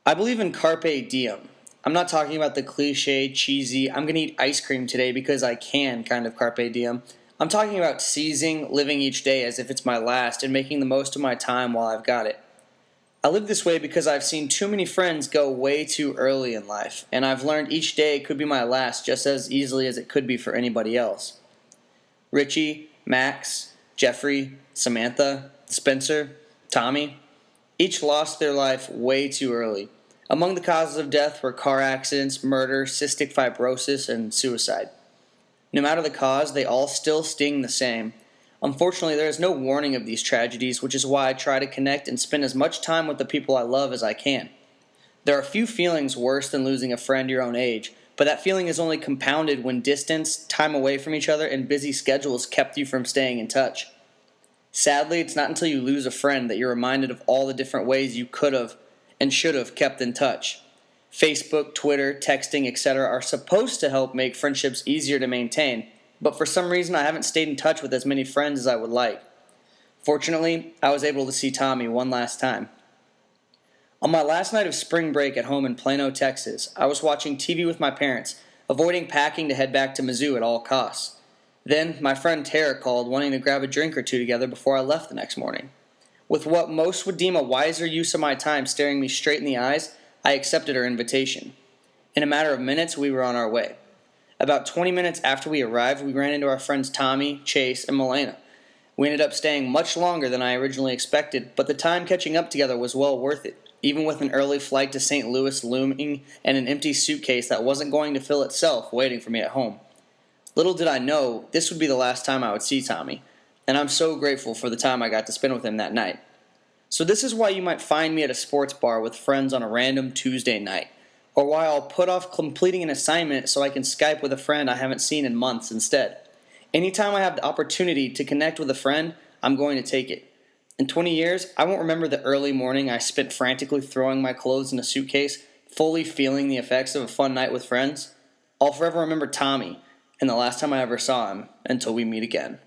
I believe in carpe diem. I'm not talking about the cliche, cheesy, I'm going to eat ice cream today because I can kind of carpe diem. I'm talking about seizing, living each day as if it's my last, and making the most of my time while I've got it. I live this way because I've seen too many friends go way too early in life, and I've learned each day could be my last just as easily as it could be for anybody else. Richie, Max, Jeffrey, Samantha, Spencer, Tommy, each lost their life way too early. Among the causes of death were car accidents, murder, cystic fibrosis, and suicide. No matter the cause, they all still sting the same. Unfortunately, there is no warning of these tragedies, which is why I try to connect and spend as much time with the people I love as I can. There are few feelings worse than losing a friend your own age, but that feeling is only compounded when distance, time away from each other, and busy schedules kept you from staying in touch. Sadly, it's not until you lose a friend that you're reminded of all the different ways you could have and should have kept in touch. Facebook, Twitter, texting, etc. are supposed to help make friendships easier to maintain, but for some reason I haven't stayed in touch with as many friends as I would like. Fortunately, I was able to see Tommy one last time. On my last night of spring break at home in Plano, Texas, I was watching TV with my parents, avoiding packing to head back to Mizzou at all costs. Then, my friend Tara called wanting to grab a drink or two together before I left the next morning. With what most would deem a wiser use of my time staring me straight in the eyes, I accepted her invitation. In a matter of minutes, we were on our way. About 20 minutes after we arrived, we ran into our friends Tommy, Chase, and Milena. We ended up staying much longer than I originally expected, but the time catching up together was well worth it, even with an early flight to St. Louis looming and an empty suitcase that wasn't going to fill itself waiting for me at home. Little did I know this would be the last time I would see Tommy, and I'm so grateful for the time I got to spend with him that night. So this is why you might find me at a sports bar with friends on a random Tuesday night, or why I'll put off completing an assignment so I can Skype with a friend I haven't seen in months instead. Anytime I have the opportunity to connect with a friend, I'm going to take it. In 20 years, I won't remember the early morning I spent frantically throwing my clothes in a suitcase, fully feeling the effects of a fun night with friends. I'll forever remember Tommy and the last time I ever saw him until we meet again.